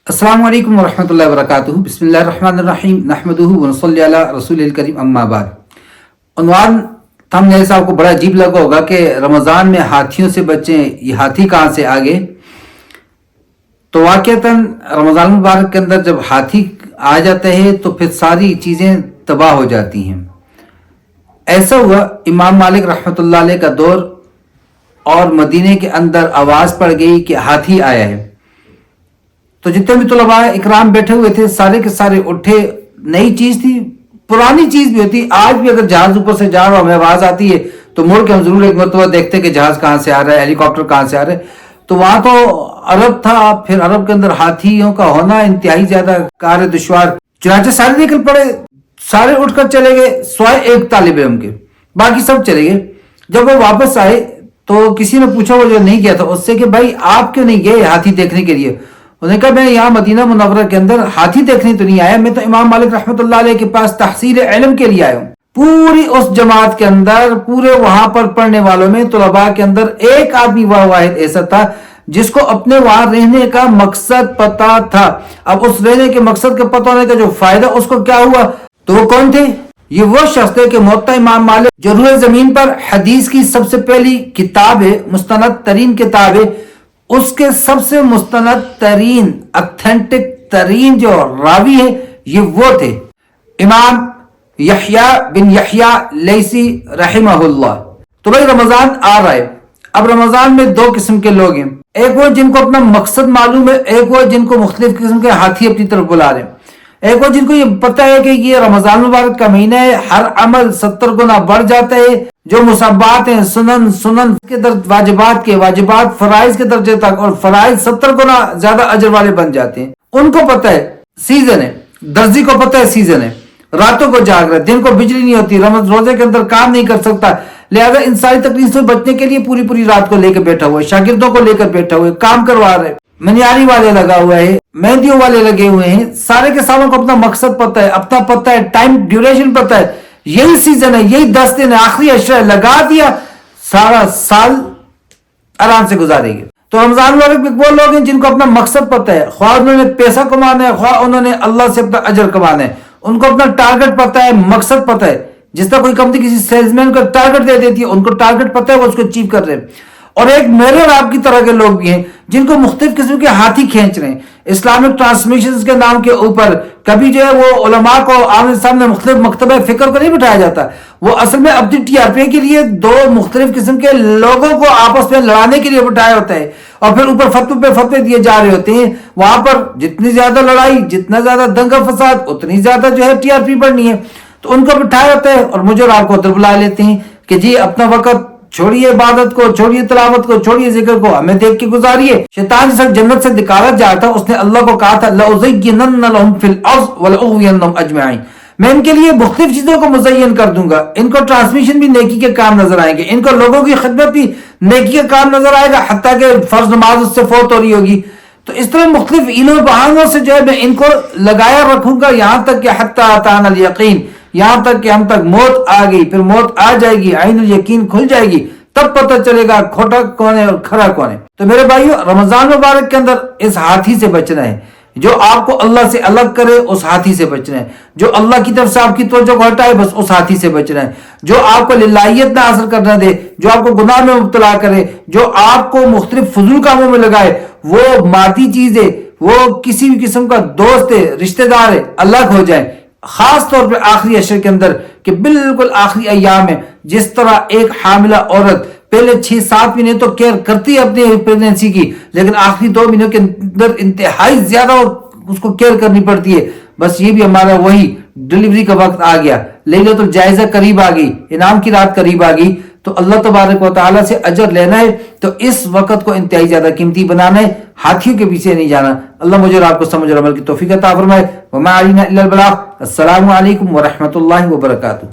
السلام علیکم ورحمۃ اللہ وبرکاتہ۔ بسم اللہ الرحمن الرحیم، نحمدہ ونصلی علی رسول الکریم، اما بعد۔ عنوان تھم نے صاحب کو بڑا عجیب لگا ہوگا کہ رمضان میں ہاتھیوں سے بچیں، یہ ہاتھی کہاں سے آگے؟ تو واقعتاً رمضان مبارک کے اندر جب ہاتھی آ جاتا ہے تو پھر ساری چیزیں تباہ ہو جاتی ہیں۔ ایسا ہوا امام مالک رحمۃ اللہ علیہ کا دور، اور مدینے کے اندر آواز پڑ گئی کہ ہاتھی آیا ہے۔ تو جتنے بھی طلباء اکرام بیٹھے ہوئے تھے سارے کے سارے اٹھے۔ نئی چیز تھی، پرانی چیز بھی ہوتی، آج بھی اگر جہاز اوپر سے جا رہا ہمیں آواز آتی ہے تو مڑ کے ہم ضرور ایک مرتبہ دیکھتے کہ جہاز کہاں سے آ رہا ہے، ہیلی کاپٹر کہاں سے آ رہا ہے۔ تو وہاں تو عرب تھا، پھر عرب کے اندر ہاتھیوں کا ہونا انتہائی زیادہ کار دشوار۔ چنانچہ سارے نکل پڑے، سارے اٹھ کر چلے گئے سوائے ایک طالب علم کے، باقی سب چلے گئے۔ جب وہ واپس آئے تو کسی نے پوچھا، وہ جو نہیں گیا تھا اس سے، کہ بھائی آپ کیوں نہیں گئے ہاتھی دیکھنے کے لیے؟ انہوں نے کہا میں یہاں مدینہ منورہ کے اندر ہاتھی دیکھنے تو نہیں آیا، میں تو امام مالک رحمۃ اللہ علیہ کے پاس تحصیل علم کے لیے آیا ہوں۔ پوری اس جماعت کے اندر، پورے وہاں پر پڑھنے والوں میں، طلباء کے اندر ایک آدمی واحد ایسا تھا جس کو اپنے وہاں رہنے کا مقصد پتا تھا۔ اب اس رہنے کے مقصد کا پتہ ہونے کا جو فائدہ اس کو کیا ہوا، تو وہ کون تھے؟ یہ وہ شخص تھے کہ موطا امام مالک جو روئے زمین پر حدیث کی سب سے پہلی کتاب ہے، مستند ترین کتاب ہے، اس کے سب سے مستند ترین، اتھینٹک ترین جو راوی ہے یہ وہ تھے امام یحییٰ بن یحییٰ لیثی رحمہ اللہ۔ تو بھائی رمضان آ رہا ہے، اب رمضان میں دو قسم کے لوگ ہیں، ایک وہ جن کو اپنا مقصد معلوم ہے، ایک وہ جن کو مختلف قسم کے ہاتھی اپنی طرف بلا رہے ہیں۔ ایک وہ جن کو یہ پتہ ہے کہ یہ رمضان مبارک کا مہینہ ہے، ہر عمل 70 گنا بڑھ جاتا ہے، جو مصابات ہیں سنن کے درجے، واجبات فرائض کے درجے تک، اور فرائض 70 گنا زیادہ اجر والے بن جاتے ہیں۔ ان کو پتہ ہے سیزن ہے، درزی کو پتہ ہے سیزن ہے، راتوں کو جاگ رہا ہے، دن کو بجلی نہیں ہوتی، روزے کے اندر کام نہیں کر سکتا، لہذا ان ساری تکلیف سے بچنے کے لیے پوری رات کو لے کے بیٹھا ہوا ہے، شاگردوں کو لے کر بیٹھا ہوا ہے، کام کروا رہے، منیاری والے لگا ہوا ہے، مہندیوں والے لگے ہوئے ہیں، سارے کے ساروں کو اپنا مقصد پتہ ہے، اپنا پتہ ہے، ٹائم ڈیوریشن پتہ ہے، یہی سیزن ہے، یہی 10 دن ہے، آخری عشرہ ہے، لگا دیا، سارا سال آرام سے گزارے گے۔ تو رمضان والے وہ لوگ ہیں جن کو اپنا مقصد پتہ ہے، خواہ انہوں نے پیسہ کمانا ہے، خواہ انہوں نے اللہ سے اپنا اجر کمانا ہے، ان کو اپنا ٹارگٹ پتہ ہے، مقصد پتہ ہے۔ جس طرح کوئی کمپنی کسی سیلز مین کو ٹارگٹ دے دیتی ہے، ان کو ٹارگٹ پتہ ہے، وہ اس کو اچیو کر رہے ہیں۔ اور ایک میرے اور آپ کی طرح کے لوگ بھی ہیں جن کو مختلف قسم کے ہاتھی کھینچ رہے ہیں اسلامک ٹرانسمیشنز کے نام کے اوپر۔ کبھی جو ہے وہ علماء کو آمنے سامنے مختلف مکتبہ فکر کو نہیں بٹھایا جاتا، وہ اصل میں اپنی ٹی آر پی کے لیے دو مختلف قسم کے لوگوں کو آپس میں لڑانے کے لیے بٹھایا ہوتا ہے، اور پھر اوپر فتوے پہ فتوے دیے جا رہے ہوتے ہیں۔ وہاں پر جتنی زیادہ لڑائی، جتنا زیادہ دنگا فساد، اتنی زیادہ جو ہے ٹی آر پی بڑھنی ہے۔ تو ان کو بٹھایا ہوتا ہے، اور مجھے اور آپ کو ادھر بلا لیتے ہیں کہ جی اپنا وقت چھوڑیے، عبادت کو چھوڑیے، تلاوت کو چھوڑیے، ذکر کو ہمیں دیکھ کے گزاریے۔ شیطان جس وقت جنت سے نکالا جا تھا اس نے اللہ کو کہا تھا لَأُزَيِّنَنَّ لَهُمْ فِي الْأَرْضِ وَلَأُغْوِيَنَّهُمْ أَجْمَعِينَ، میں ان کے لیے مختلف چیزوں کو مزین کر دوں گا، ان کو ٹرانسمیشن بھی نیکی کے کام نظر آئیں گے، ان کو لوگوں کی خدمت بھی نیکی کا کام نظر آئے گا، حتیٰ کہ فرض نماز اس سے فوت ہو رہی ہوگی۔ تو اس طرح مختلف علم و بہانوں سے جو ہے میں ان کو لگایا رکھوں گا، یہاں تک کہ حتیٰ أَتَانَا الْيَقِينُ، یہاں تک کہ ہم تک موت آ گئی، پھر موت آ جائے گی، عین الیقین کھل جائے گی، تب پتہ چلے گا کھوٹا کون ہے اور کھرا کون ہے۔ تو میرے بھائیو، رمضان مبارک کے اندر اس ہاتھی سے بچنا ہے، جو آپ کو اللہ سے الگ کرے اس ہاتھی سے بچنا ہے، جو اللہ کی طرف سے آپ کی توجہ کو ہٹائے بس اس ہاتھی سے بچنا ہے، جو آپ کو للہیت نہ حاصل کرنا دے، جو آپ کو گناہ میں مبتلا کرے، جو آپ کو مختلف فضول کاموں میں لگائے، وہ مادی چیز ہے، وہ کسی بھی قسم کا دوست ہے، رشتہ دار ہے، الگ ہو جائے۔ خاص طور پہ آخری عشر کے اندر کہ بالکل آخری ایام میں جس طرح ایک حاملہ عورت پہلے 6-7 مہینے تو کیئر کرتی ہے اپنی پریگننسی کی، لیکن آخری 2 مہینوں کے اندر انتہائی زیادہ اس کو کیئر کرنی پڑتی ہے، بس یہ بھی ہمارا وہی ڈلیوری کا وقت آ گیا، لیلۃ الجائزہ قریب آ گئی، انعام کی رات قریب آ گئی، تو اللہ تبارک و تعالیٰ سے اجر لینا ہے تو اس وقت کو انتہائی زیادہ قیمتی بنانا ہے، ہاتھیوں کے پیچھے نہیں جانا۔ اللہ مجھے اور آپ کو سمجھ اور عمل کی توفیق عطا فرمائے۔ وما علینا الا البلاغ۔ السلام علیکم ورحمۃ اللہ وبرکاتہ۔